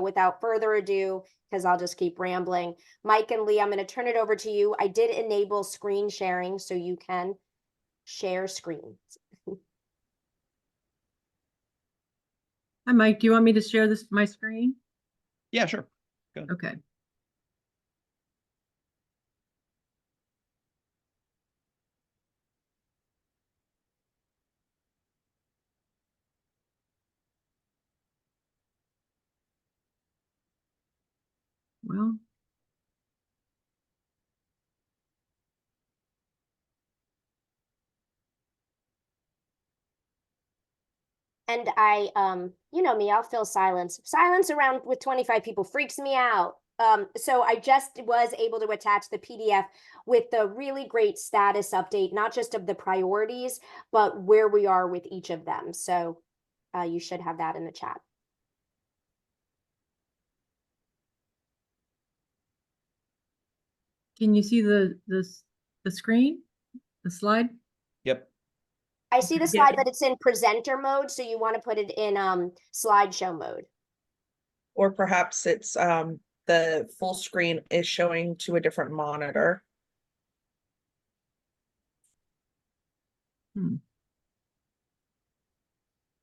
without further ado, because I'll just keep rambling, Mike and Lee, I'm going to turn it over to you. I did enable screen sharing so you can share screens. Hi, Mike. Do you want me to share my screen? Yeah, sure. Go ahead. Okay. Well, And I, you know me, I'll fill silence. Silence around with 25 people freaks me out. So I just was able to attach the PDF with the really great status update, not just of the priorities, but where we are with each of them. So you should have that in the chat. can you see the screen, the slide? Yep. I see the slide, but it's in presenter mode, so you want to put it in slideshow mode. Or perhaps it's the full screen is showing to a different monitor.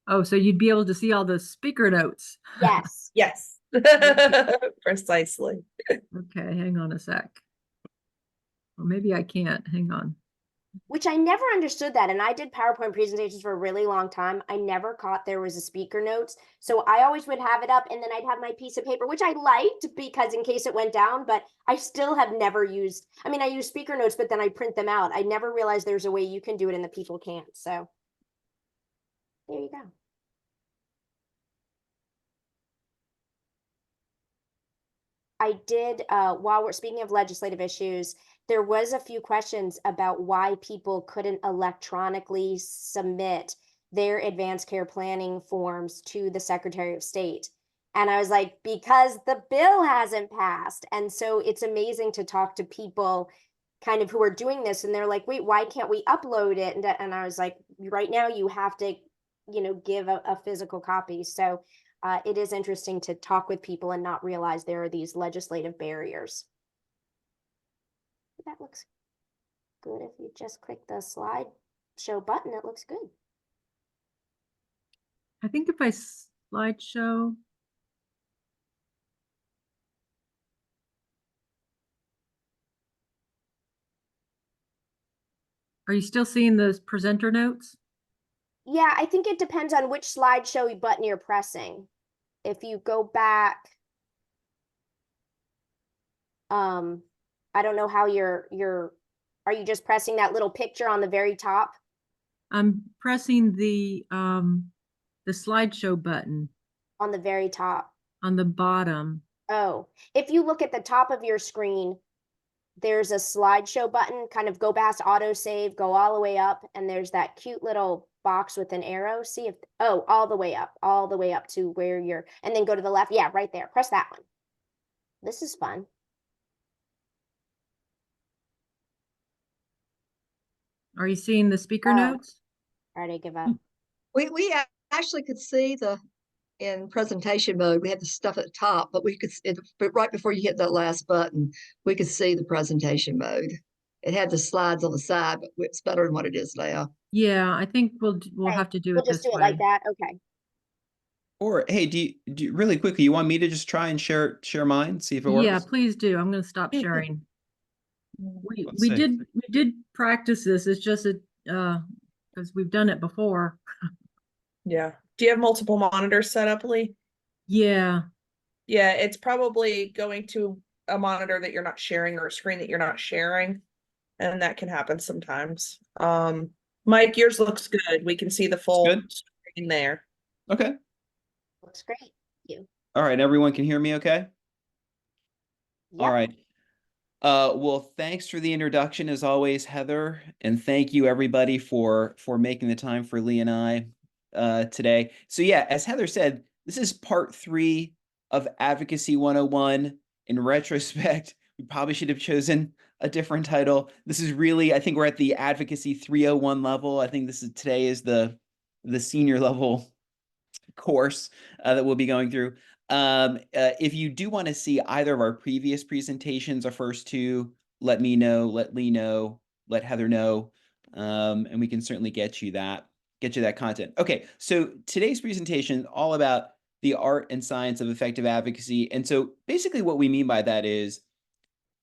Oh, so you'd be able to see all the speaker notes. Yes. Yes, precisely. Okay, hang on a sec. Well, maybe I can't. Hang on. Which I never understood that. And I did PowerPoint presentations for a really long time. I never caught there was a speaker notes. So I always would have it up and then I'd have my piece of paper, which I liked because in case it went down, but I still have never used, I mean, I use speaker notes, but then I print them out. I never realized there's a way you can do it and the people can't. So there you go. I did, while we're speaking of legislative issues, there was a few questions about why people couldn't electronically submit their advanced care planning forms to the Secretary of State. And I was like, because the bill hasn't passed. And so it's amazing to talk to people kind of who are doing this. And they're like, wait, why can't we upload it? And I was like, right now you have to, you know, give a physical copy. So it is interesting to talk with people and not realize there are these legislative barriers. That looks good. If you just click the slideshow button, it looks good. I think if I slideshow. Are you still seeing those presenter notes? Yeah, I think it depends on which slideshow button you're pressing. If you go back, I don't know how are you just pressing that little picture on the very top? I'm pressing the slideshow button On the very top. on the bottom. Oh, if you look at the top of your screen, there's a slideshow button, kind of go past autosave, go all the way up, and there's that cute little box with an arrow. See if, oh, all the way up to where you're, and then go to the left. Yeah, right there. Press that one. This is fun. Are you seeing the speaker notes? All right, I give up. We actually could see in presentation mode, we had the stuff at the top, but but right before you hit that last button, we could see the presentation mode. It had the slides on the side, but it's better than what it is now. Yeah, I think we'll Okay, have to do we'll it just this do it way. like that. Okay. Or hey, do you really quickly, you want me to just try and share mine, see if it works? Yeah, please do. I'm going to stop sharing. Let's We see. did practice this. It's just because we've done it before. Yeah. Do you have multiple monitors set up, Lee? Yeah. Yeah, it's probably going to a monitor that you're not sharing or a screen that you're not sharing. And that can happen sometimes. Mike, yours looks good. We can see the full screen there. Okay. Looks great. Thank you. All right, everyone can hear me okay? Yep. All right. Well, thanks for the introduction as always, Heather, and thank you everybody for making the time for Lee and I today. So yeah, as Heather said, this is part 3 of Advocacy 101. In retrospect, we probably should have chosen a different title. This is really, I think we're at the Advocacy 301 level. I think today is the senior level course that we'll be going through. If you do want to see either of our previous presentations, our first two, let me know, let Lee know, let Heather know, and we can certainly get you that content. Okay, so today's presentation all about the art and science of effective advocacy. And so basically what we mean by that is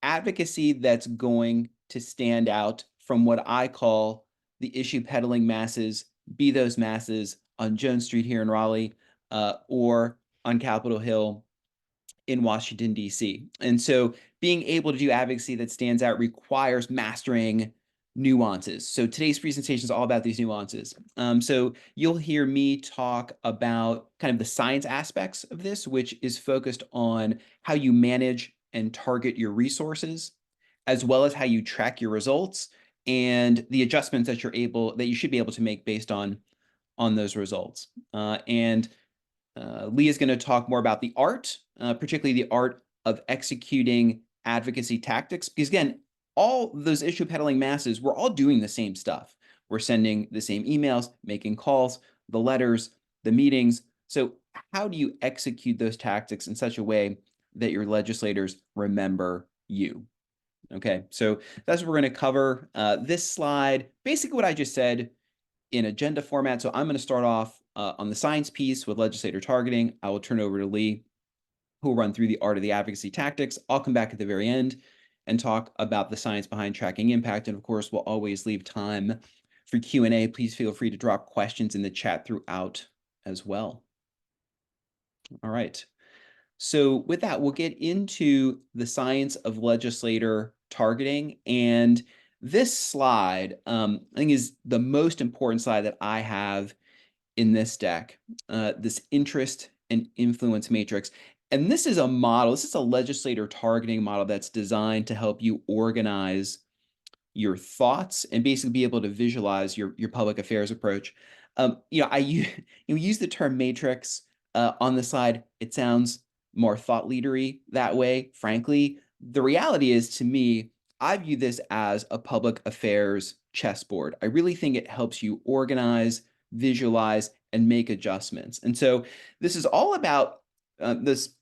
advocacy that's going to stand out from what I call the issue peddling masses, be those masses on Jones Street here in Raleigh, or on Capitol Hill in Washington, D.C. And so being able to do advocacy that stands out requires mastering nuances. So today's presentation is all about these nuances. So you'll hear me talk about kind of the science aspects of this, which is focused on how you manage and target your resources, as well as how you track your results and the adjustments that you should be able to make based on those results. Lee is going to talk more about the art, particularly the art of executing advocacy tactics. Because again, all those issue peddling masses, we're all doing the same stuff. We're sending the same emails, making calls, the letters, the meetings. So how do you execute those tactics in such a way that your legislators remember you? Okay, so that's what we're going to cover. This slide, basically what I just said in agenda format. So I'm going to start off on the science piece with legislator targeting. I will turn over to Lee, who will run through the art of the advocacy tactics. I'll come back at the very end and talk about the science behind tracking impact. And of course, we'll always leave time for Q&A. Please feel free to drop questions in the chat throughout as well. All right. So with that, we'll get into the science of legislator targeting. And this slide, I think, is the most important slide that I have in this deck, this interest and influence matrix. And this is a model, this is a legislator targeting model that's designed to help you organize your thoughts and basically be able to visualize your public affairs approach. I use the term matrix on the slide. It sounds more thought leadery that way. Frankly, the reality is, to me, I view this as a public affairs chessboard. I really think it helps you organize, visualize, and make adjustments. And so this is all about this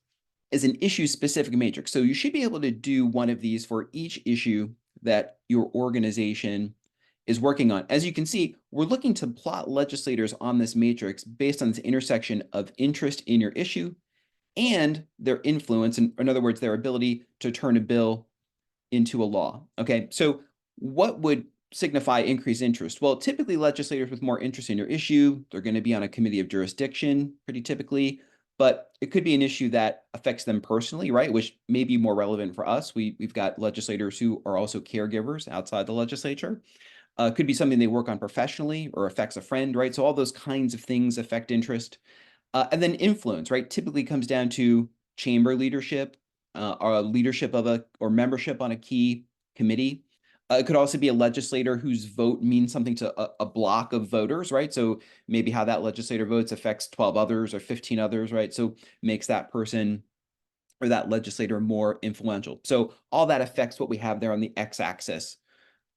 is an issue specific matrix. So you should be able to do one of these for each issue that your organization is working on. As you can see, we're looking to plot legislators on this matrix based on this intersection of interest in your issue and their influence, in other words, their ability to turn a bill into a law. Okay, so what would signify increased interest? Well, typically legislators with more interest in your issue, they're going to be on a committee of jurisdiction pretty typically, but it could be an issue that affects them personally, right? Which may be more relevant for us. We've got legislators who are also caregivers outside the legislature. Could be something they work on professionally or affects a friend, right? So all those kinds of things affect interest. And then influence, right? Typically comes down to chamber leadership, or leadership of or membership on a key committee. It could also be a legislator whose vote means something to a block of voters, right? So maybe how that legislator votes affects 12 others or 15 others, right? So makes that person or that legislator more influential. So all that affects what we have there on the x-axis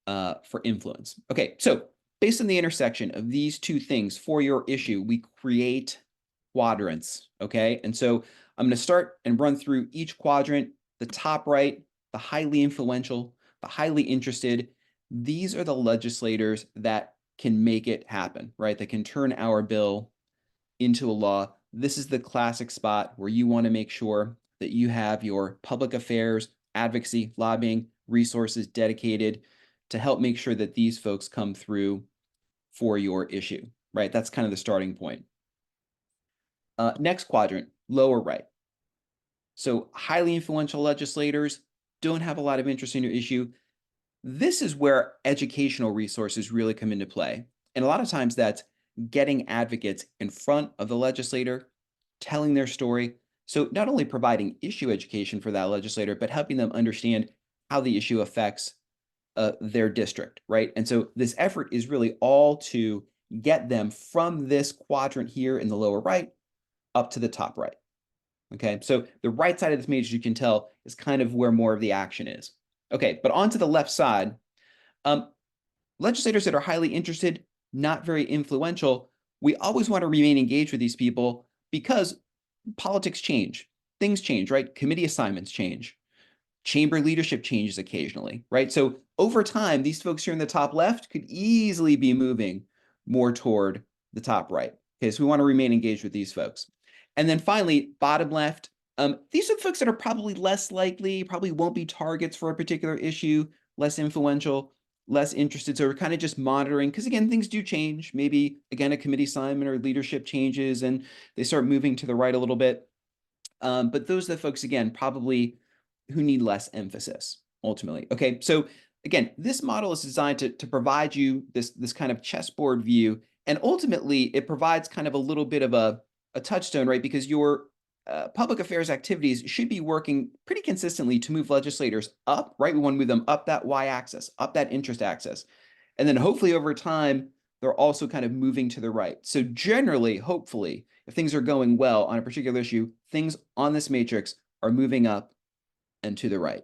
for influence. Okay, so based on the intersection of these two things for your issue, we create quadrants, okay? And so I'm going to start and run through each quadrant. The top right, the highly influential, the highly interested. These are the legislators that can make it happen, right? That can turn our bill into a law. This is the classic spot where you want to make sure that you have your public affairs, advocacy, lobbying resources dedicated to help make sure that these folks come through for your issue, right? That's kind of the starting point. Next quadrant, lower right. So highly influential legislators don't have a lot of interest in your issue. This is where educational resources really come into play. And a lot of times that's getting advocates in front of the legislator, telling their story. So not only providing issue education for that legislator, but helping them understand how the issue affects their district, right? And so this effort is really all to get them from this quadrant here in the lower right up to the top right. Okay, so the right side of this matrix, you can tell, is kind of where more of the action is. Okay, but onto the left side, legislators that are highly interested, not very influential, we always want to remain engaged with these people because politics change, things change, right? Committee assignments change, chamber leadership changes occasionally, right? So over time, these folks here in the top left could easily be moving more toward the top right. Okay, so we want to remain engaged with these folks. And then finally, bottom left, these are the folks that are probably less likely, probably won't be targets for a particular issue, less influential, less interested. So we're kind of just monitoring, because again, things do change. Maybe again, a committee assignment or leadership changes and they start moving to the right a little bit. But those are the folks, again, probably who need less emphasis ultimately. Okay, so again, this model is designed to provide you this kind of chessboard view, and ultimately it provides kind of a little bit of a touchstone, right? Because your public affairs activities should be working pretty consistently to move legislators up, right? We want to move them up that y-axis, up that interest axis. And then hopefully over time, they're also kind of moving to the right. So generally, hopefully, if things are going well on a particular issue, things on this matrix are moving up and to the right.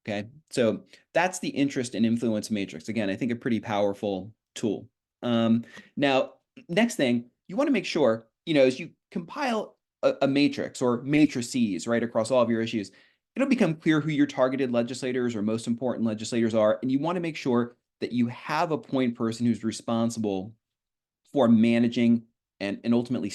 Okay, so that's the interest and influence matrix. Again, I think a pretty powerful tool. Now, next thing, you want to make sure, as you compile a matrix or matrices, right, across all of your issues, it'll become clear who your targeted legislators or most important legislators are. And you want to make sure that you have a point person who's responsible for managing and ultimately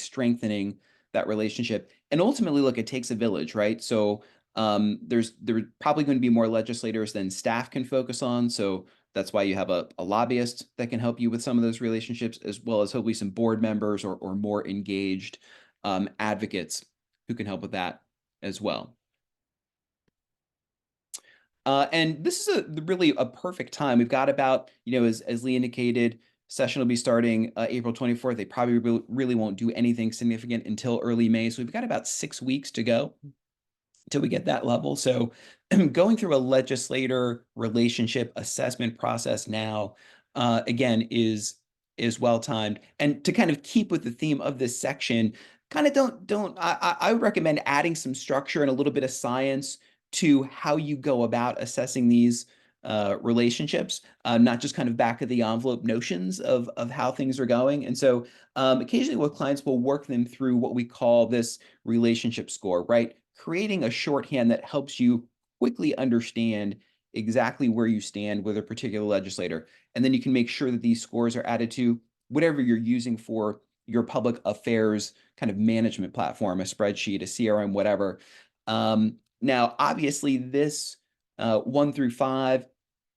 that relationship. And ultimately, look, it takes a village, right? So there's probably going to be more legislators than staff can focus on. So that's why you have a lobbyist that can help you with some of those relationships, as well as hopefully some board members or more engaged advocates who can help with that as well. And this is really a perfect time. We've got about, as Lee indicated, session will be starting April 24th. They probably really won't do anything significant until early May. So we've got about 6 weeks to go until we get that level. So going through a legislator relationship assessment process now, again, is well timed. And to kind of keep with the theme of this section, kind of I would recommend adding some structure and a little bit of science to how you go about assessing these relationships, not just kind of back of the envelope notions of how things are going. And so occasionally with clients, we'll work them through what we call this relationship score, right? Creating a shorthand that helps you quickly understand exactly where you stand with a particular legislator. And then you can make sure that these scores are added to whatever you're using for your public affairs kind of management platform, a spreadsheet, a CRM, whatever. Now, obviously, this 1 through 5,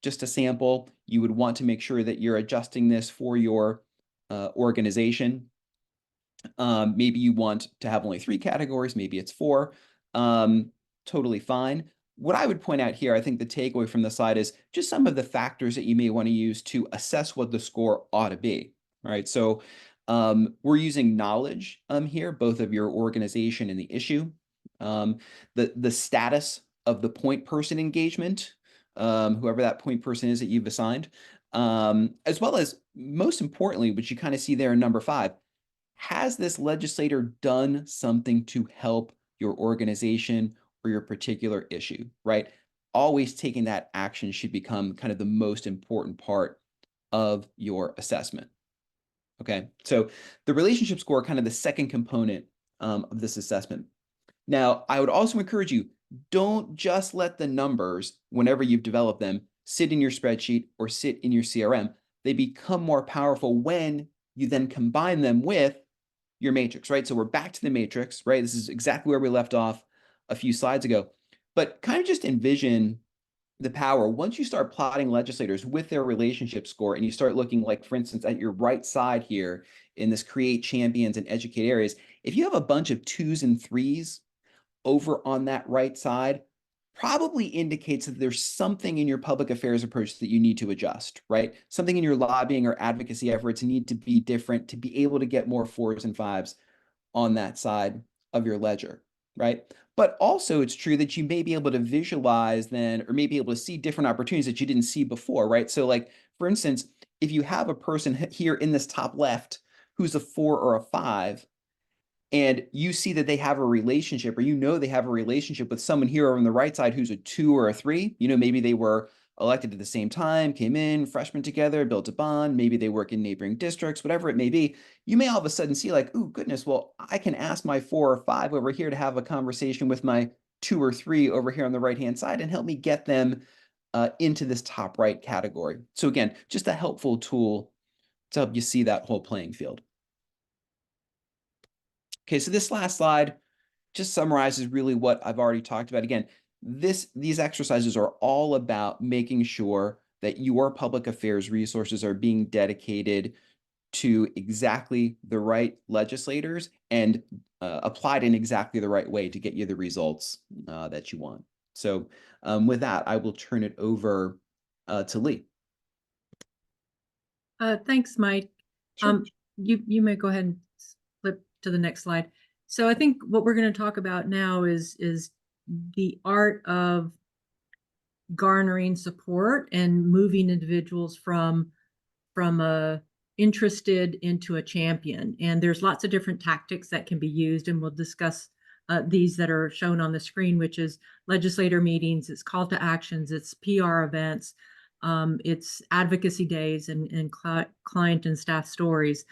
just a sample, you would want to make sure that you're adjusting this for your organization. Maybe you want to have only 3 categories, maybe it's 4. Totally fine. What I would point out here, I think the takeaway from the slide is just some of the factors that you may want to use to assess what the score ought to be, right? So we're using knowledge here, both of your organization and the issue, the status of the point person engagement, whoever that point person is that you've assigned, as well as, most importantly, which you kind of see there in number 5, has this legislator done something to help your organization or your particular issue, right? Always taking that action should become kind of the most important part of your assessment. Okay, so the relationship score, kind of the second component of this assessment. Now, I would also encourage you, don't just let the numbers, whenever you've developed them, sit in your spreadsheet or sit in your CRM. They become more powerful when you then combine them with your matrix, right? So we're back to the matrix, right? This is exactly where we left off a few slides ago. But kind of just envision the power once you start plotting legislators with their relationship score, and you start looking, like, for instance, at your right side here in this create champions and educate areas. If you have a bunch of 2s and 3s over on that right side, probably indicates that there's something in your public affairs approach that you need to adjust, right? Something in your lobbying or advocacy efforts need to be different to be able to get more 4s and 5s on that side of your ledger, right? But also it's true that you may be able to visualize then, or maybe able to see different opportunities that you didn't see before, right? So, like, for instance, if you have a person here in this top left who's a 4 or a 5, and you see that they have a relationship, or they have a relationship with someone here on the right side who's a 2 or a 3, maybe they were elected at the same time, came in, freshmen together, built a bond, maybe they work in neighboring districts, whatever it may be, you may all of a sudden see like, oh goodness, well, I can ask my 4 or 5 over here to have a conversation with my 2 or 3 over here on the right-hand side and help me get them into this top right category. So again, just a helpful tool to help you see that whole playing field. Okay, so this last slide just summarizes really what I've already talked about. Again, these exercises are all about making sure that your public affairs resources are being dedicated to exactly the right legislators and applied in exactly the right way to get you the results that you want. So with that, I will turn it over to Lee. Thanks, Mike. Sure. You may go ahead and flip to the next slide. So I think what we're going to talk about now is the art of garnering support and moving individuals from a interested into a champion. And there's lots of different tactics that can be used, and we'll discuss these that are shown on the screen, which is legislator meetings, it's call to actions, it's PR events, it's advocacy days, and client and staff stories.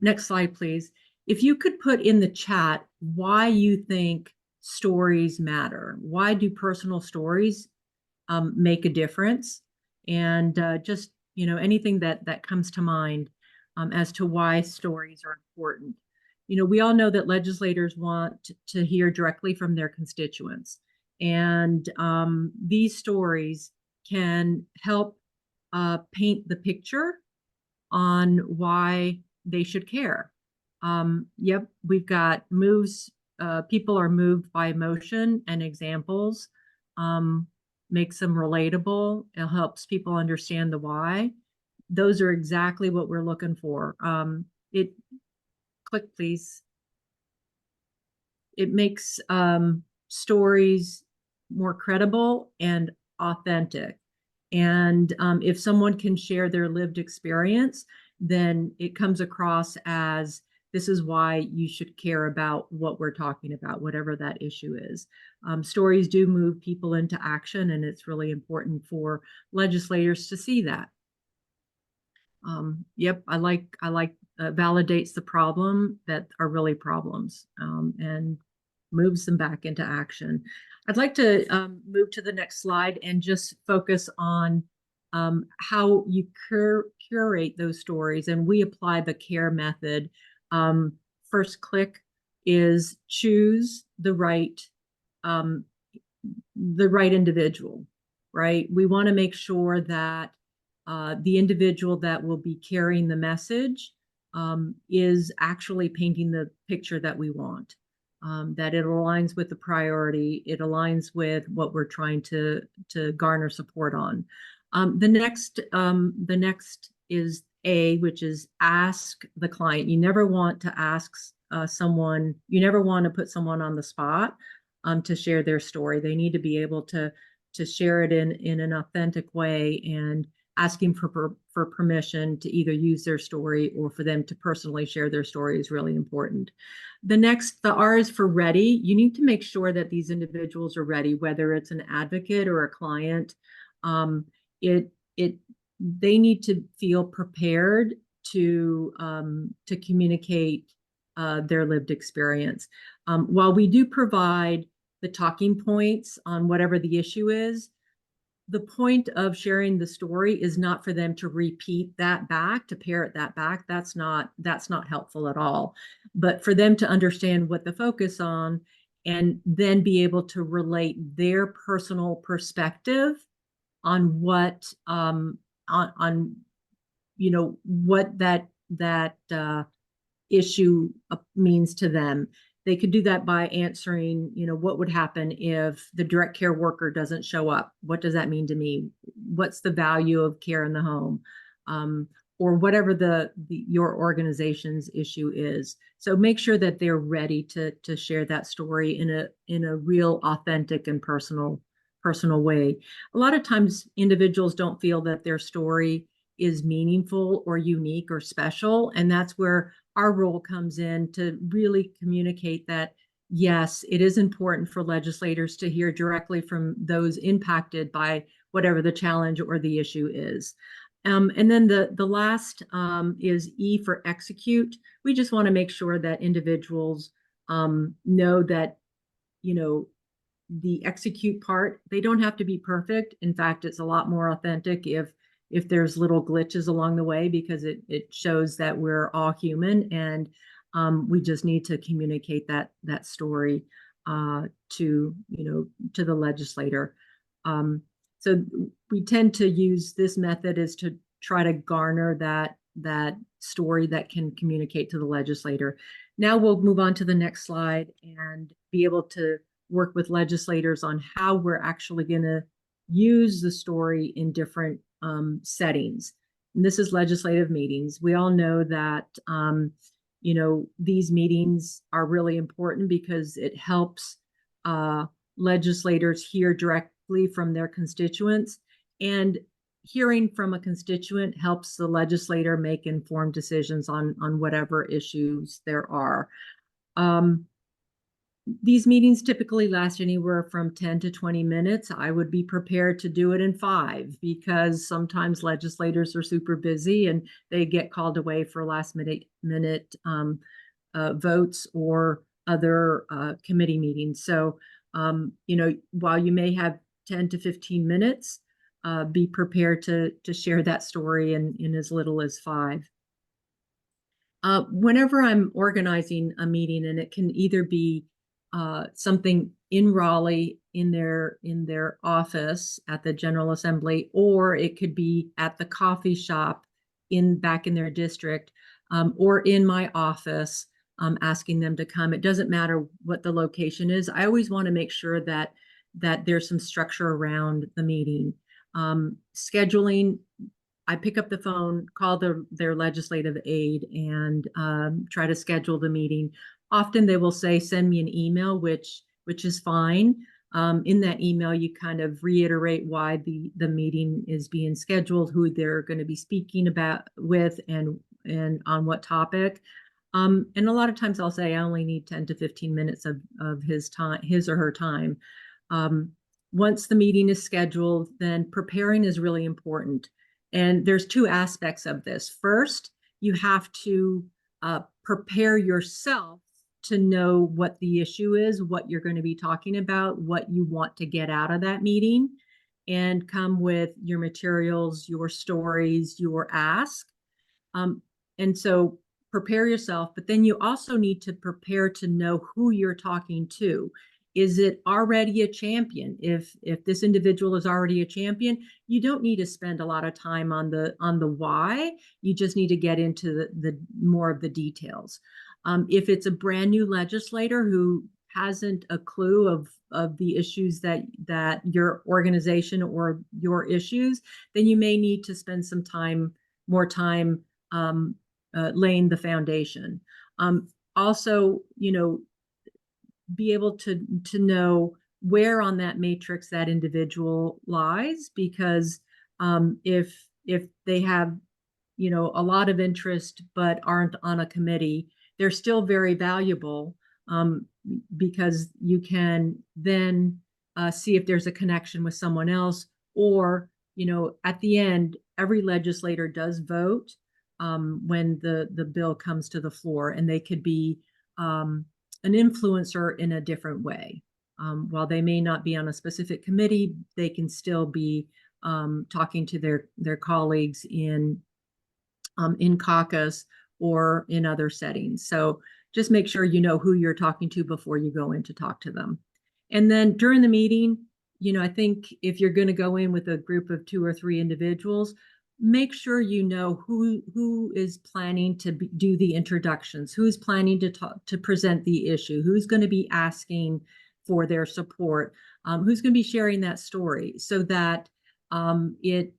Next slide, please. If you could put in the chat why you think stories matter. Why do personal stories make a difference? And just, you know, anything that comes to mind as to why stories are important. You know, we all know that legislators want to hear directly from their constituents. And these stories can help paint the picture on why they should care. Yep, we've got moves. People are moved by emotion, and examples makes them relatable. It helps people understand the why. Those are exactly what we're looking for. Click, please. It makes stories more credible and authentic. And if someone can share their lived experience, then it comes across as this is why you should care about what we're talking about, whatever that issue is. Stories do move people into action, and it's really important for legislators to see that. Yep, I like validates the problem that are really problems, and moves them back into action. I'd like to move to the next slide and just focus on how you curate those stories, and we apply the CARE method. First click is choose the right individual, right? We want to make sure that the individual that will be carrying the message is actually painting the picture that we want, that it aligns with the priority, it aligns with what we're trying to garner support on. The next is A, which is ask the client. You never want to ask someone, you never want to put someone on the spot to share their story. They need to be able to share it in an authentic way, and asking for permission to either use their story or for them to personally share their story is really important. The R is for ready. You need to make sure that these individuals are ready, whether it's an advocate or a client. They need to feel prepared to communicate their lived experience. While we do provide the talking points on whatever the issue is, the point of sharing the story is not for them to repeat that back, to parrot that back. That's not helpful at all. But for them to understand what the focus on, and then be able to relate their personal perspective on what on you know what that issue means to them. They could do that by answering, you know, what would happen if the direct care worker doesn't show up? What does that mean to me? What's the value of care in the home? Or whatever your organization's issue is. So make sure that they're ready to share that story in a real, authentic, and personal way. A lot of times individuals don't feel that their story is meaningful or unique or special, and that's where our role comes in, to really communicate that yes, it is important for legislators to hear directly from those impacted by whatever the challenge or the issue is. And then the last is E for execute. We just want to make sure that individuals know that, you know, the execute part, they don't have to be perfect. In fact, it's a lot more authentic if there's little glitches along the way, because it shows that we're all human, and we just need to communicate that story to, you know, to the legislator. So we tend to use this method is to try to garner that story that can communicate to the legislator. Now we'll move on to the next slide and be able to work with legislators on how we're actually going to use the story in different settings. And this is legislative meetings. We all know that, you know, these meetings are really important because it helps legislators hear directly from their constituents, and hearing from a constituent helps the legislator make informed decisions on whatever issues there are. These meetings typically last anywhere from 10 to 20 minutes. I would be prepared to do it in 5 because sometimes legislators are super busy and they get called away for last minute votes or other committee meetings. So, you know, while you may have 10 to 15 minutes, be prepared to share that story in as little as 5. Whenever I'm organizing a meeting, and it can either be something in Raleigh in their office at the General Assembly, or it could be at the coffee shop back in their district, or in my office, asking them to come. It doesn't matter what the location is. I always want to make sure that there's some structure around the meeting. Scheduling, I pick up the phone, call their legislative aide, and try to schedule the meeting. Often they will say, send me an email, which is fine. In that email, you kind of reiterate why the meeting is being scheduled, who they're going to be speaking with, and on what topic. And a lot of times I'll say I only need 10 to 15 minutes of his or her time. Once the meeting is scheduled, then preparing is really important. And there's 2 aspects of this. First, you have to prepare yourself to know what the issue is, what you're going to be talking about, what you want to get out of that meeting, and come with your materials, your stories, your ask. And so prepare yourself, but then you also need to prepare to know who you're talking to. Is it already a champion? If this individual is already a champion, you don't need to spend a lot of time on the why. You just need to get into the more of the details. If it's a brand new legislator who hasn't a clue of the issues that your organization or your issues, then you may need to spend some more time laying the foundation. Also, you know, be able to know where on that matrix that individual lies, because if they have, you know, a lot of interest but aren't on a committee, they're still very valuable, because you can then see if there's a connection with someone else, or, you know, at the end, every legislator does vote when the bill comes to the floor, and they could be an influencer in a different way. While they may not be on a specific committee, they can still be talking to their colleagues in caucus or in other settings. So just make sure you know who you're talking to before you go in to talk to them. And then during the meeting, you know, I think if you're going to go in with a group of 2 or 3 individuals, make sure you know who is planning to do the introductions, who's planning to present the issue, who's going to be asking for their support, who's going to be sharing that story, so that the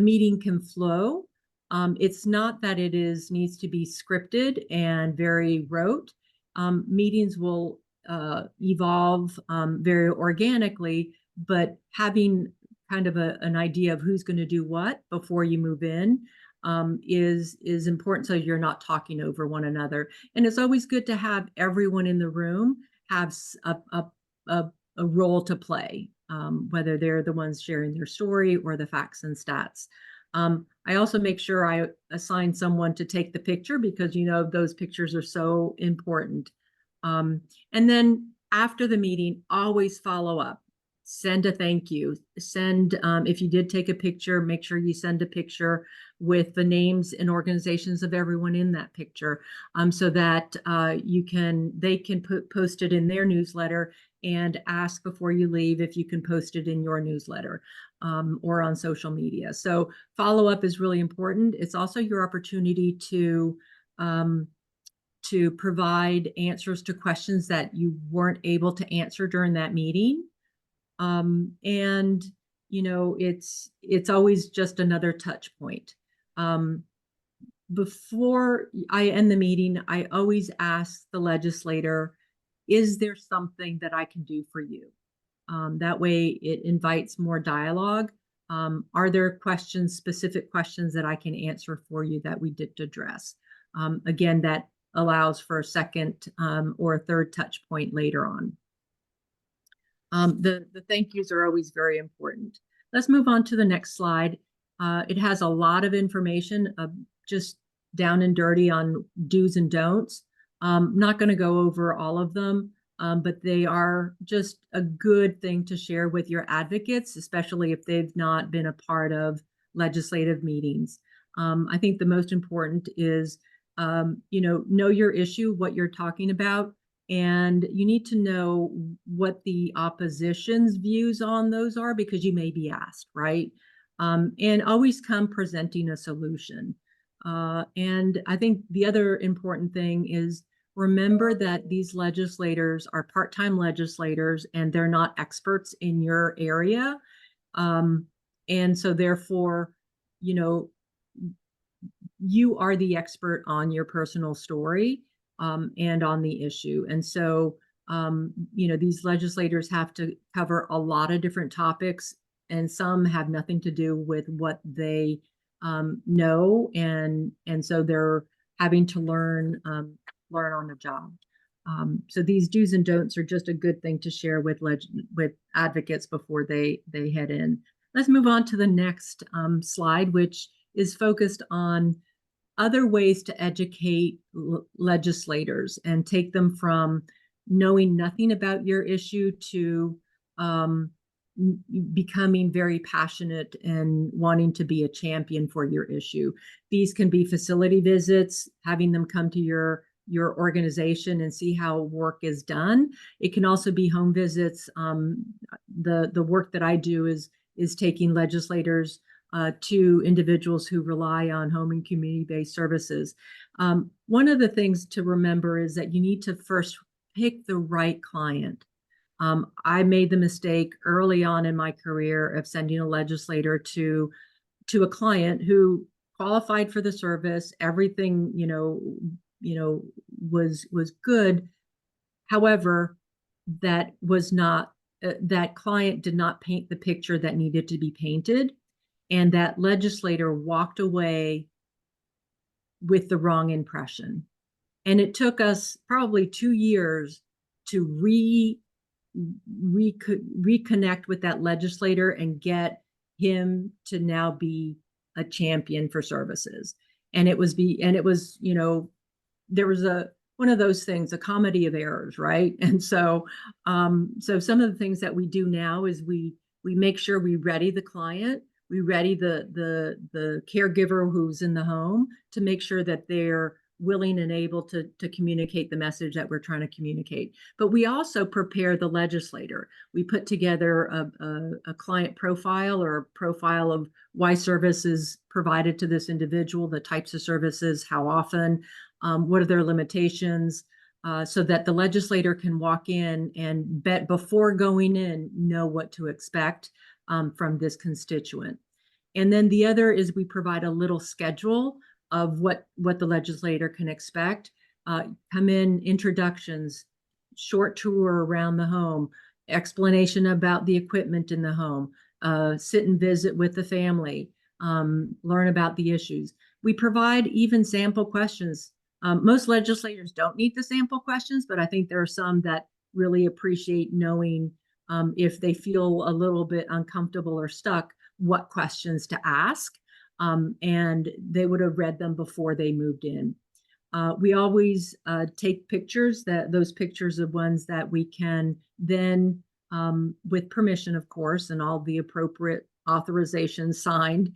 meeting can flow. It's not that it needs to be scripted and very rote. Meetings will evolve very organically, but having kind of an idea of who's going to do what before you move in is important, so you're not talking over one another. And it's always good to have everyone in the room have a role to play, whether they're the ones sharing their story or the facts and stats. I also make sure I assign someone to take the picture, because those pictures are so important. And then after the meeting, always follow up. Send a thank you. Send, if you did take a picture, make sure you send a picture with the names and organizations of everyone in that picture, so that they can post it in their newsletter, and ask before you leave if you can post it in your newsletter, or on social media. So follow up is really important. It's also your opportunity to provide answers to questions that you weren't able to answer during that meeting. And it's always just another touch point. Before I end the meeting, I always ask the legislator, is there something that I can do for you? That way it invites more dialogue. Are there specific questions that I can answer for you that we did address? Again, that allows for a second or a third touch point later on. The thank yous are always very important. Let's move on to the next slide. It has a lot of information, just down and dirty on do's and don'ts. Not going to go over all of them, but they are just a good thing to share with your advocates, especially if they've not been a part of legislative meetings. I think the most important is, know your issue, what you're talking about, and you need to know what the opposition's views on those are, because you may be asked, right? And always come presenting a solution. And I think the other important thing is, remember that these legislators are part-time legislators and they're not experts in your area. And so therefore, you are the expert on your personal story, and on the issue. And so, these legislators have to cover a lot of different topics, and some have nothing to do with what they know. And so they're having to learn on the job. So these do's and don'ts are just a good thing to share with advocates before they head in. Let's move on to the next slide, which is focused on other ways to educate legislators and take them from knowing nothing about your issue to becoming very passionate and wanting to be a champion for your issue. These can be facility visits, having them come to your organization and see how work is done. It can also be home visits. The work that I do is taking legislators to individuals who rely on home and community-based services. One of the things to remember is that you need to first pick the right client. I made the mistake early on in my career of sending a legislator to a client who qualified for the service. Everything, was good. However, that was not, that client did not paint the picture that needed to be painted. And that legislator walked away with the wrong impression. And it took us probably 2 years to reconnect with that legislator and get him to now be a champion for services. And it was, there was one of those things, a comedy of errors, right? And so, so some of the things that we do now is we make sure we ready the client. We ready the caregiver who's in the home to make sure that they're willing and able to communicate the message that we're trying to communicate. But we also prepare the legislator. We put together a client profile, or a profile of why service is provided to this individual, the types of services, how often, what are their limitations, so that the legislator can walk in and before going in, know what to expect from this constituent. And then the other is we provide a little schedule of what the legislator can expect. Come in, introductions, short tour around the home, explanation about the equipment in the home, sit and visit with the family, learn about the issues. We provide even sample questions. Most legislators don't need the sample questions, but I think there are some that really appreciate knowing if they feel a little bit uncomfortable or stuck, what questions to ask. And they would have read them before they moved in. We always take pictures, those pictures of ones that we can then, with permission, of course, and all the appropriate authorizations signed,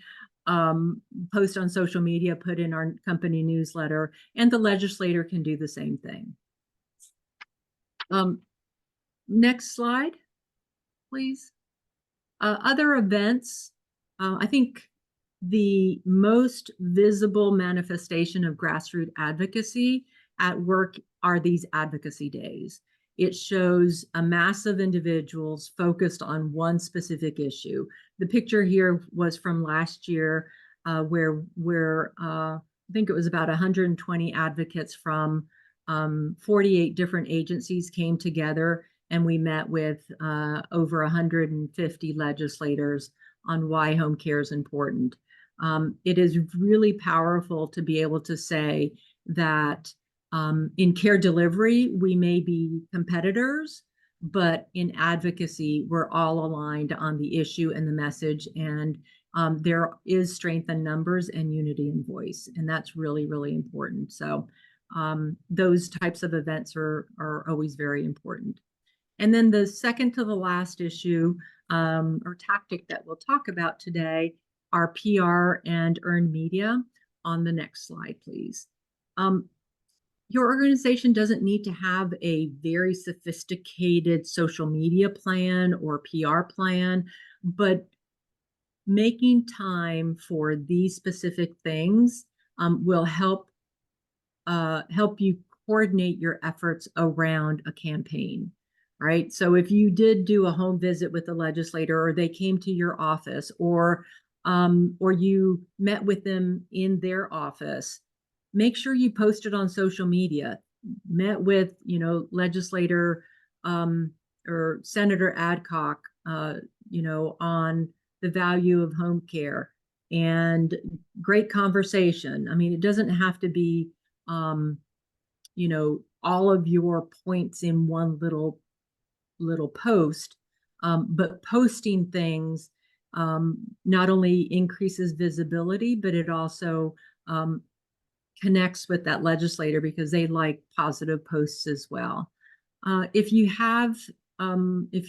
post on social media, put in our company newsletter, and the legislator can do the same thing. Next slide, please. Other events, I think the most visible manifestation of grassroots advocacy at work are these advocacy days. It shows a mass of individuals focused on one specific issue. The picture here was from last year, where I think it was about 120 advocates from 48 different agencies came together, and we met with over 150 legislators on why home care is important. It is really powerful to be able to say that in care delivery, we may be competitors, but in advocacy, we're all aligned on the issue and the message, and there is strength in numbers and unity in voice, and that's really, really important. So those types of events are always very important. And then the second to the last issue or tactic that we'll talk about today are PR and earned media. On the next slide, please. Your organization doesn't need to have a very sophisticated social media plan or PR plan, but making time for these specific things will help you coordinate your efforts around a campaign, right? So if you did do a home visit with the legislator, or they came to your office, or you met with them in their office, make sure you post it on social media. Met with, legislator or Senator Adcock, on the value of home care, and great conversation. I mean, it doesn't have to be, all of your points in one little post, but posting things not only increases visibility, but it also connects with that legislator because they like positive posts as well. If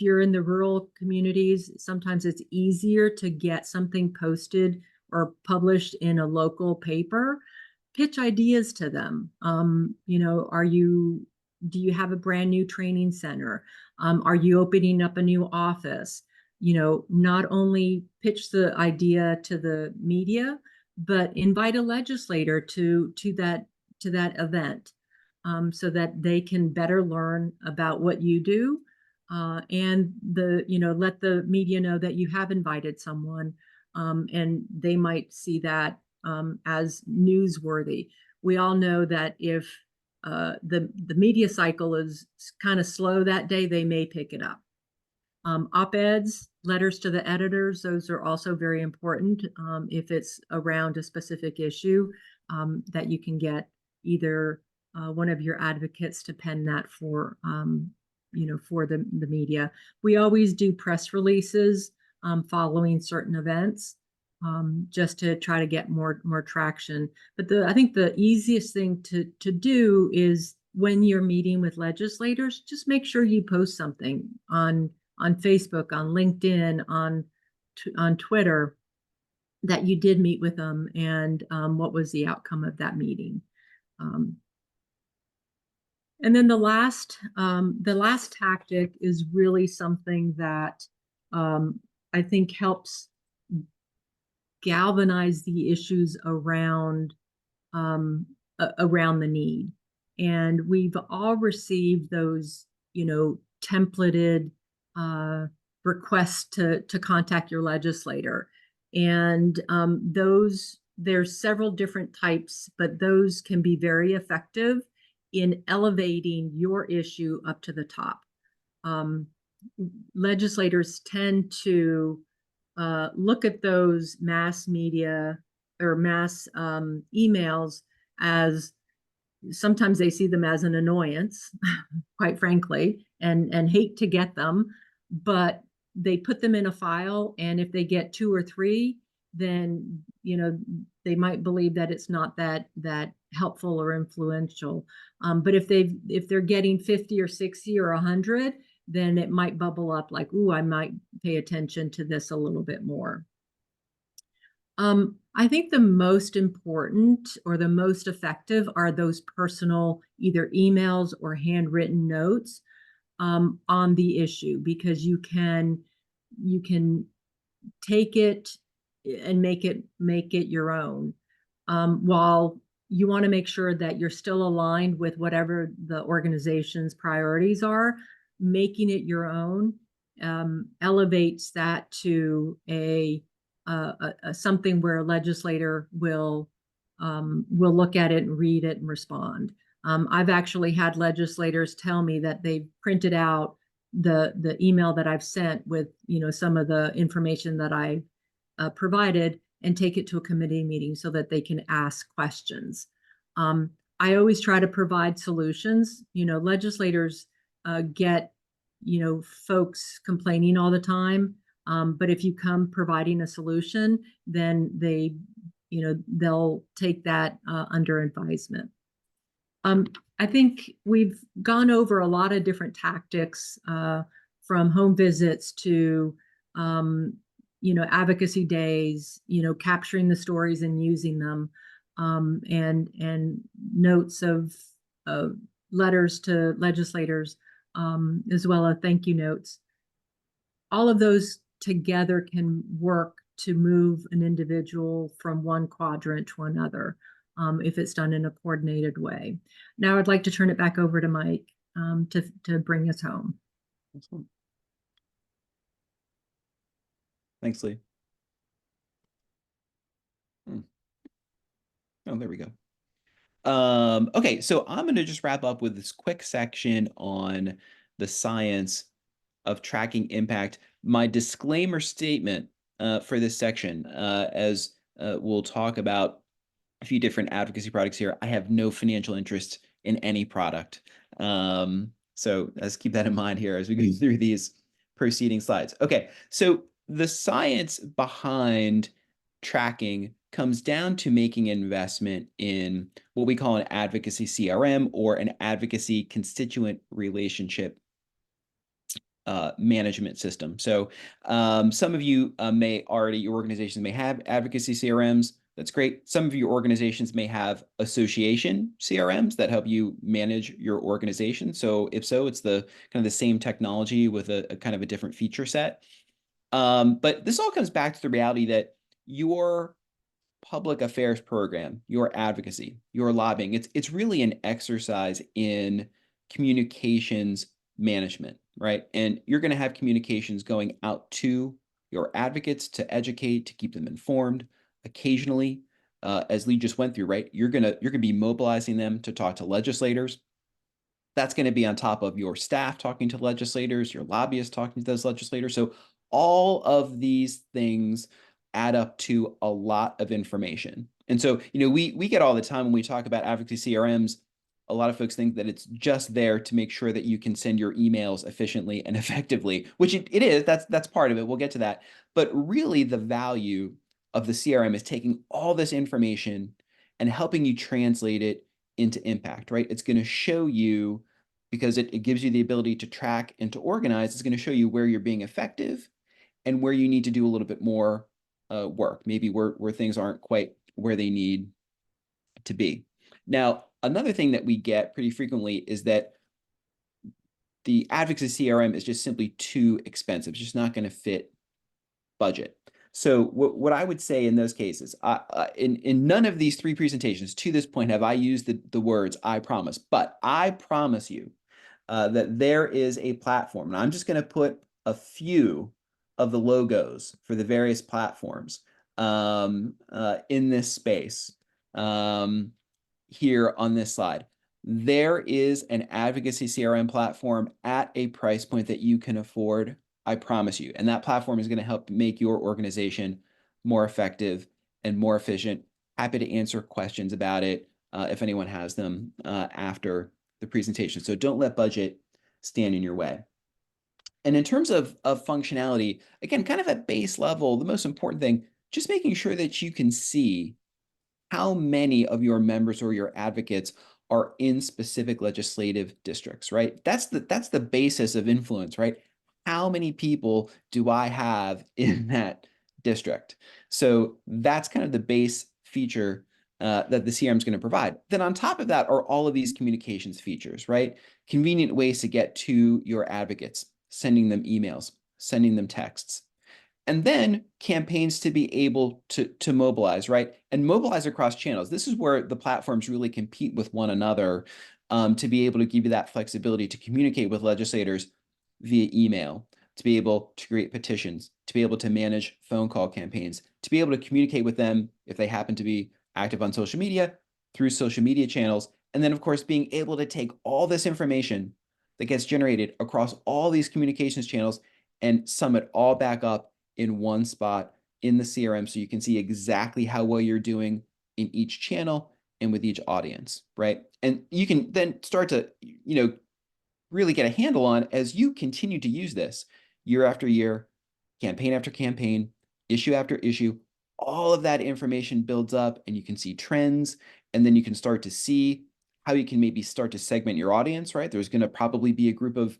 you're in the rural communities, sometimes it's easier to get something posted or published in a local paper. Pitch ideas to them. Do you have a brand new training center? Are you opening up a new office? Not only pitch the idea to the media, but invite a legislator to that event, so that they can better learn about what you do, and let the media know that you have invited someone, and they might see that as newsworthy. We all know that if the media cycle is kind of slow that day, they may pick it up. Op-eds, letters to the editors, those are also very important if it's around a specific issue, that you can get either one of your advocates to pen that for the media. We always do press releases following certain events, just to try to get more traction. But I think the easiest thing to do is when you're meeting with legislators, just make sure you post something on Facebook, on LinkedIn, on Twitter, that you did meet with them and what was the outcome of that meeting. And then the last tactic is really something that I think helps galvanize the issues around the need. And we've all received those, templated requests to contact your legislator. And there's several different types, but those can be very effective in elevating your issue up to the top. Legislators tend to look at those mass media or mass emails as sometimes they see them as an annoyance, quite frankly, and hate to get them, but they put them in a file, and if they get 2 or 3, then they might believe that it's not that helpful or influential. But if they're getting 50 or 60 or 100, then it might bubble up like, ooh, I might pay attention to this a little bit more. I think the most important or the most effective are those personal, either emails or handwritten notes on the issue, because you can take it and make it your own. While you want to make sure that you're still aligned with whatever the organization's priorities are, making it your own elevates that to a something where a legislator will look at it and read it and respond. I've actually had legislators tell me that they printed out the email that I've sent with some of the information that I provided, and take it to a committee meeting so that they can ask questions. I always try to provide solutions. Legislators get folks complaining all the time. But if you come providing a solution, then they'll take that under advisement. I think we've gone over a lot of different tactics, from home visits to advocacy days, capturing the stories and using them, and notes of letters to legislators, as well as thank you notes. All of those together can work to move an individual from one quadrant to another, if it's done in a coordinated way. Now I'd like to turn it back over to Mike to bring us home. Excellent. Thanks, Lee. Oh, there we go. Okay, so I'm going to just wrap up with this quick section on the science of tracking impact. My disclaimer statement for this section, as we'll talk about a few different advocacy products here, I have no financial interest in any product. So let's keep that in mind here as we go through these preceding slides. Okay, so the science behind tracking comes down to making an investment in what we call an advocacy CRM, or an advocacy constituent relationship management system. So some of you your organizations may have advocacy CRMs. That's great. Some of your organizations may have association CRMs that help you manage your organization. So if so, it's the kind of the same technology with a kind of a different feature set. But this all comes back to the reality that your public affairs program, your advocacy, your lobbying, it's really an exercise in communications management, right? And you're going to have communications going out to your advocates to educate, to keep them informed. Occasionally, as Lee just went through, right, you're gonna be mobilizing them to talk to legislators. That's going to be on top of your staff talking to legislators, your lobbyists talking to those legislators. So all of these things add up to a lot of information. And so, we get all the time when we talk about advocacy CRMs, a lot of folks think that it's just there to make sure that you can send your emails efficiently and effectively, which it is. That's part of it. We'll get to that. But really, the value of the CRM is taking all this information and helping you translate it into impact, right? It's going to show you, because it gives you the ability to track and to organize, it's going to show you where you're being effective and where you need to do a little bit more work, maybe where things aren't quite where they need to be. Now, another thing that we get pretty frequently is that the advocacy CRM is just simply too expensive. It's just not going to fit budget. So what I would say in those cases, in none of these 3 presentations to this point have I used the words "I promise," but I promise you that there is a platform, and I'm just going to put a few of the logos for the various platforms in this space here on this slide. There is an advocacy CRM platform at a price point that you can afford, I promise you. And that platform is going to help make your organization more effective and more efficient happy to answer questions about it if anyone has them after the presentation. So don't let budget stand in your way. And in terms of functionality, again, kind of at base level, the most important thing, just making sure that you can see how many of your members or your advocates are in specific legislative districts, right? That's the basis of influence, right? How many people do I have in that district? So that's kind of the base feature that the CRM is going to provide. Then on top of that are all of these communications features, right? Convenient ways to get to your advocates, sending them emails, sending them texts, and then campaigns to be able to mobilize, right? And mobilize across channels. This is where the platforms really compete with one another to be able to give you that flexibility to communicate with legislators via email, to be able to create petitions, to be able to manage phone call campaigns, to be able to communicate with them if they happen to be active on social media through social media channels. And then, of course, being able to take all this information that gets generated across all these communications channels and sum it all back up in one spot in the CRM so you can see exactly how well you're doing in each channel and with each audience, right? And you can then start to, really get a handle on as you continue to use this year after year, campaign after campaign, issue after issue, all of that information builds up and you can see trends, and then you can start to see how you can maybe start to segment your audience, right? There's going to probably be a group of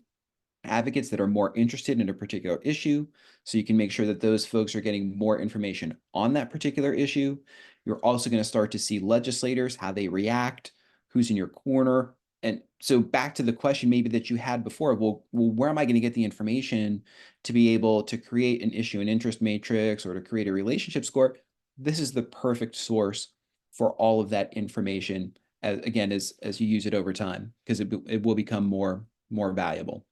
advocates that are more interested in a particular issue. So you can make sure that those folks are getting more information on that particular issue. You're also going to start to see legislators, how they react, who's in your corner. And so back to the question maybe that you had before, well, where am I going to get the information to be able to create an issue and interest matrix or to create a relationship score? This is the perfect source for all of that information, as you use it over time, because it will become more valuable.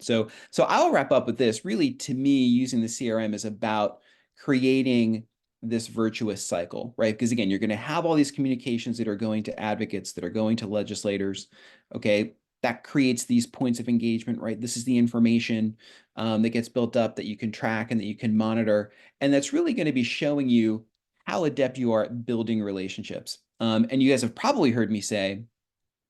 So I'll wrap up with this. Really, to me, using the CRM is about creating this virtuous cycle, right? Because again, you're going to have all these communications that are going to advocates, that are going to legislators, okay? That creates these points of engagement, right? This is the information that gets built up that you can track and that you can monitor. And that's really going to be showing you how adept you are at building relationships. And you guys have probably heard me say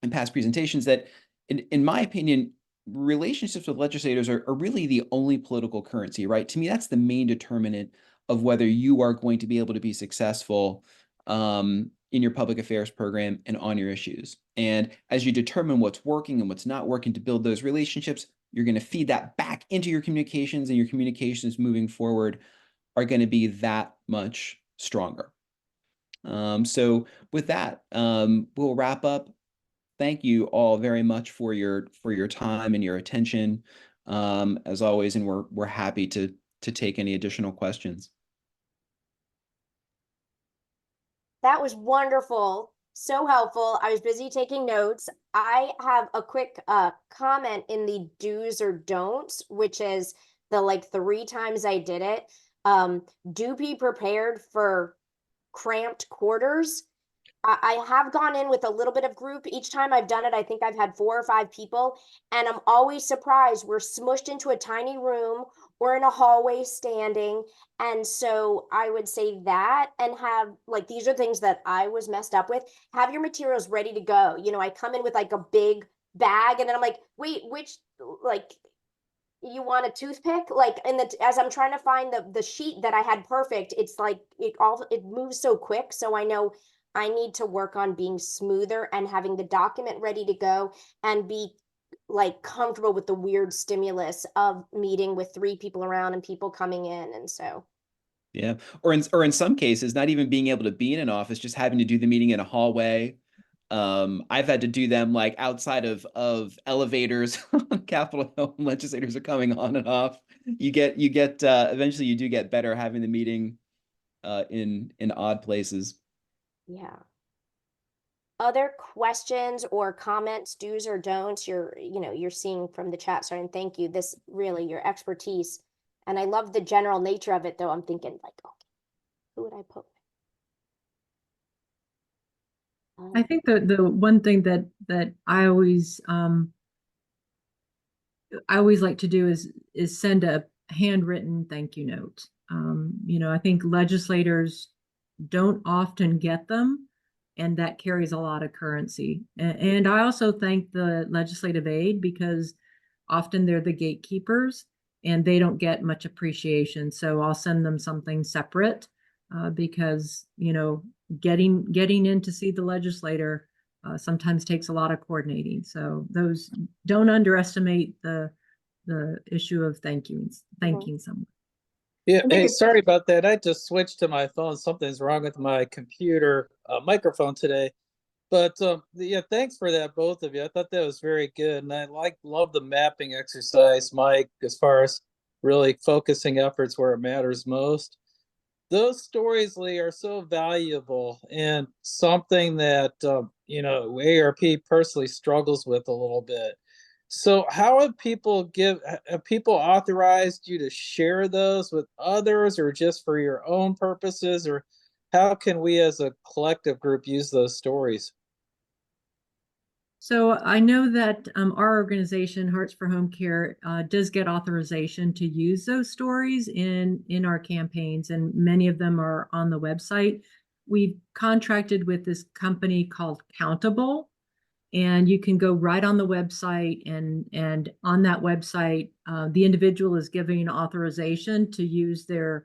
in past presentations that, in my opinion, relationships with legislators are really the only political currency, right? To me, that's the main determinant of whether you are going to be able to be successful in your public affairs program and on your issues. And as you determine what's working and what's not working to build those relationships, you're going to feed that back into your communications, and your communications moving forward are going to be that much stronger. So with that, we'll wrap up. Thank you all very much for your time and your attention, as always, and we're happy to take any additional questions. That was wonderful. So helpful. I was busy taking notes. I have a quick comment in the do's or don'ts, which is the 3 times I did it. Do be prepared for cramped quarters. I have gone in with a little bit of group. Each time I've done it, I think I've had 4 or 5 people, and I'm always surprised. We're smushed into a tiny room or in a hallway standing. And so I would say that, and have, these are things that I was messed up with. Have your materials ready to go. I come in with a big bag, and then I'm like, wait, which, you want a toothpick? As I'm trying to find the sheet that I had perfect, it's it moves so quick. So I know I need to work on being smoother and having the document ready to go, and be comfortable with the weird stimulus of meeting with 3 people around and people coming in. And so, yeah, or in some cases, not even being able to be in an office, just having to do the meeting in a hallway. I've had to do them outside of elevators on Capitol Hill. Legislators are coming on and off. You get eventually you do get better having the meeting in odd places. yeah. Other questions or comments, do's or don'ts you're seeing from the chat. Sorry, and thank you. This really, your expertise, and I love the general nature of it, though. I'm thinking okay, who would I put? I think the one thing that I always like to do is send a handwritten thank you note. I think legislators don't often get them, and that carries a lot of currency. And I also thank the legislative aid, because often they're the gatekeepers and they don't get much appreciation. So I'll send them something separate, because, you know, getting in to see the legislator sometimes takes a lot of coordinating. So those, don't underestimate the issue of thanking someone. Yeah, I think hey, it's- sorry about that. I just switched to my phone. Something's wrong with my computer microphone today. But yeah, thanks for that, both of you. I thought that was very good, and I love the mapping exercise, Mike, as far as really focusing efforts where it matters most. Those stories, Lee, are so valuable and something that you know, ARP personally struggles with a little bit. So how have people authorized you to share those with others, or just for your own purposes, or how can we as a collective group use those stories? So I know that our organization, Hearts for Home Care, does get authorization to use those stories in our campaigns, and many of them are on the website. We've contracted with this company called Countable, and you can go right on the website, and on that website, the individual is giving authorization to use their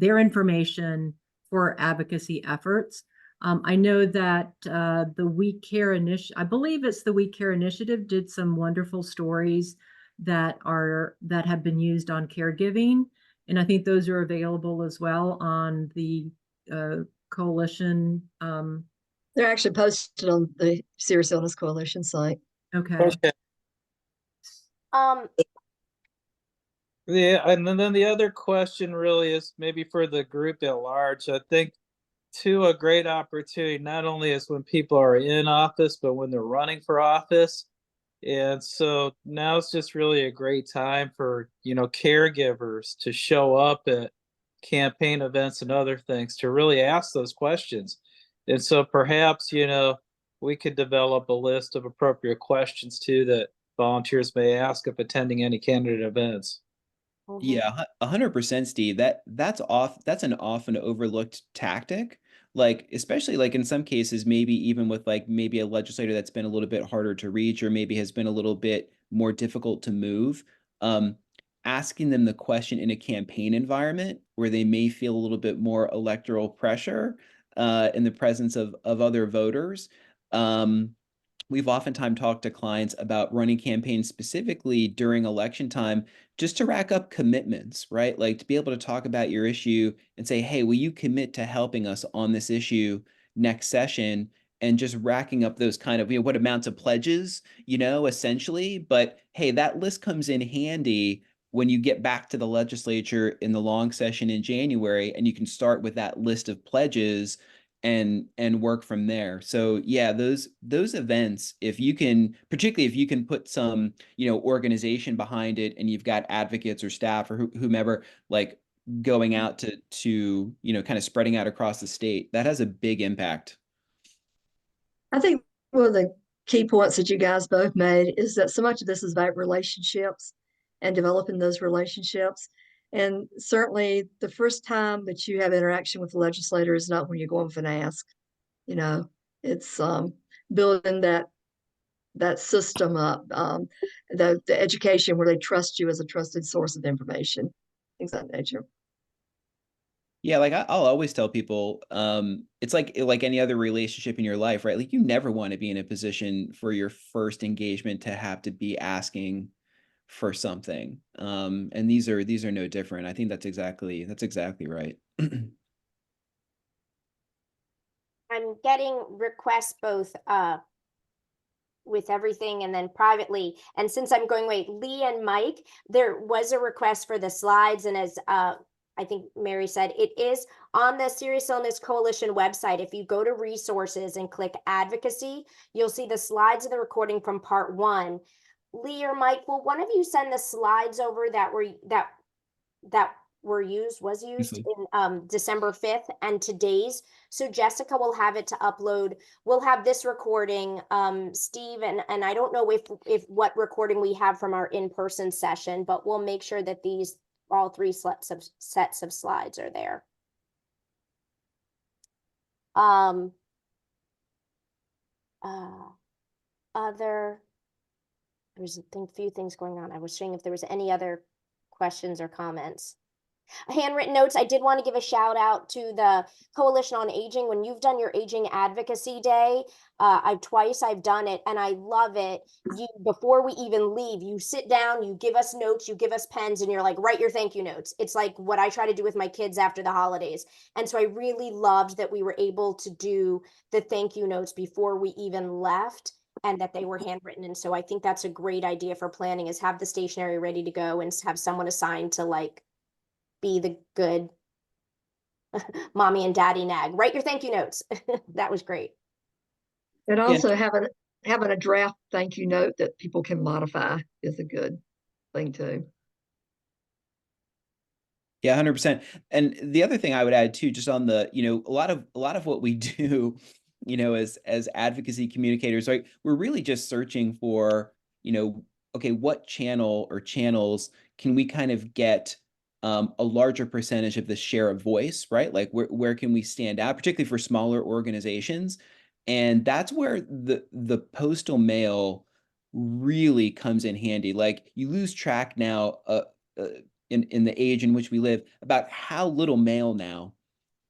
information for advocacy efforts. I know that the We Care initiative, I believe it's the We Care initiative, did some wonderful stories that have been used on caregiving, and I think those are available as well on the coalition. They're actually posted on the Serious Illness Coalition site. Okay. Okay. Um, Yeah, and then the other question really is maybe for the group at large. I think too, a great opportunity not only is when people are in office, but when they're running for office. And so now it's just really a great time for, you know, caregivers to show up at campaign events and other things to really ask those questions. And so perhaps, you know, we could develop a list of appropriate questions too that volunteers may ask if attending any candidate events. Yeah, 100%, Steve. That's an often overlooked tactic. Like, especially like in some cases, maybe even with like maybe a legislator that's been a little bit harder to reach, or maybe has been a little bit more difficult to move. Um, Asking them the question in a campaign environment where they may feel a little bit more electoral pressure in the presence of other voters. Um, we've oftentimes talked to clients about running campaigns specifically during election time, just to rack up commitments, right? Like to be able to talk about your issue and say, hey, will you commit to helping us on this issue next session? And just racking up those kind of, you know, what amounts of pledges, you know, essentially. But hey, that list comes in handy when you get back to the legislature in the long session in January, and you can start with that list of pledges and work from there. So yeah, those events, if you can, particularly if you can put some, you know, organization behind it, and you've got advocates or staff or whomever like going out to you know, kind of spreading out across the state, that has a big impact. I think one of the key points that you guys both made is that so much of this is about relationships and developing those relationships. And certainly the first time that you have interaction with the legislator is not when you go up and ask. You know, it's building that system up, the education where they trust you as a trusted source of information, things of that nature. Yeah, like I'll always tell people, it's like any other relationship in your life, right? Like you never want to be in a position for your first engagement to have to be asking for something. And these are no different. I think that's exactly right. I'm getting requests both with everything and then privately. And since I'm going, wait, Lee and Mike, there was a request for the slides. And as I think Mary said, it is on the Serious Illness Coalition website. If you go to resources and click advocacy, you'll see the slides of the recording from part 1. Lee or Mike, will one of you send the slides over that was used in December 5th and today's, so Jessica will have it to upload. We'll have this recording, Steve, and I don't know if what recording we have from our in-person session, but we'll make sure that all 3 sets of slides are there. Other, there's a few things going on. I was seeing if there was any other questions or comments. Handwritten notes. I did want to give a shout out to the Coalition on Aging. When you've done your Aging Advocacy Day, I've done it, and I love it. You, before we even leave, you sit down, you give us notes, you give us pens, and you're like, write your thank you notes. It's like what I try to do with my kids after the holidays. And so I really loved that we were able to do the thank you notes before we even left, and that they were handwritten. And so I think that's a great idea for planning, is have the stationery ready to go and have someone assigned to like be the good mommy and daddy nag. Write your thank you notes. That was great. And also having a draft thank you note that people can modify is a good thing too. Yeah, 100%. And the other thing I would add too, just on the, a lot of what we do, as advocacy communicators, right? We're really just searching for, okay, what channel or channels can we kind of get a larger percentage of the share of voice, right? Like where can we stand out, particularly for smaller organizations? And that's where the postal mail really comes in handy. Like you lose track now, in the age in which we live, about how little mail now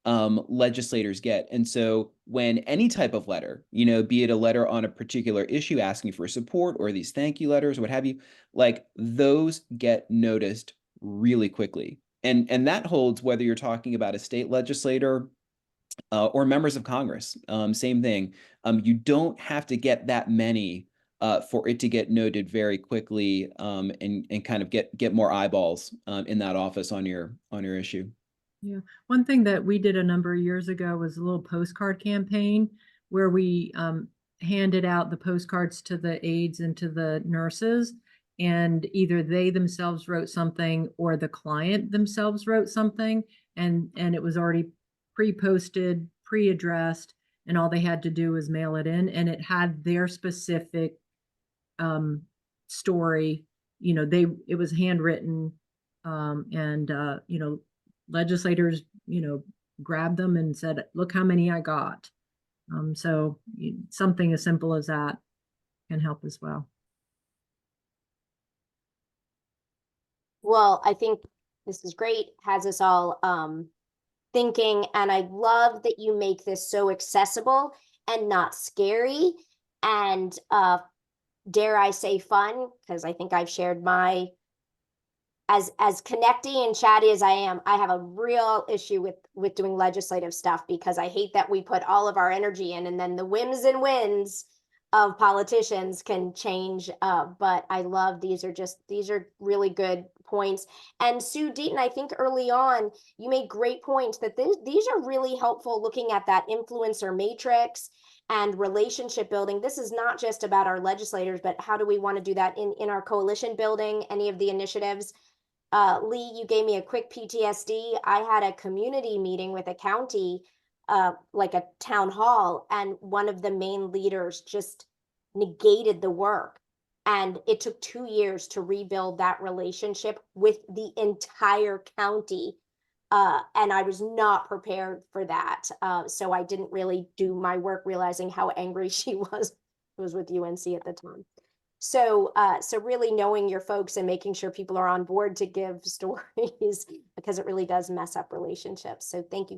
legislators get. And so when any type of letter, be it a letter on a particular issue asking for support or these thank you letters, what have you, like those get noticed really quickly. And that holds whether you're talking about a state legislator or members of Congress. Same thing. You don't have to get that many for it to get noted very quickly, and kind of get more eyeballs in that office on your issue. Yeah. One thing that we did a number of years ago was a little postcard campaign where we handed out the postcards to the aides and to the nurses, and either they themselves wrote something or the client themselves wrote something, and it was already pre-posted, pre-addressed, and all they had to do was mail it in, and it had their specific story. It was handwritten, and legislators, grabbed them and said, look how many I got. So something as simple as that can help as well. Well, I think this is great, has us all thinking, and I love that you make this so accessible and not scary, and dare I say fun, because I think I've shared my, as connecty and chatty as I am, I have a real issue with doing legislative stuff, because I hate that we put all of our energy in and then the whims and wins of politicians can change. But I love, these are really good points. And Sue Deaton, I think early on you made great points that these are really helpful, looking at that influencer matrix and relationship building. This is not just about our legislators, but how do we want to do that in our coalition building, any of the initiatives. Lee, you gave me a quick PTSD. I had a community meeting with a county, like a town hall, and one of the main leaders just negated the work. And it took 2 years to rebuild that relationship with the entire county. And I was not prepared for that. So I didn't really do my work realizing how angry she was with UNC at the time. So really knowing your folks and making sure people are on board to give stories, because it really does mess up relationships. So thank you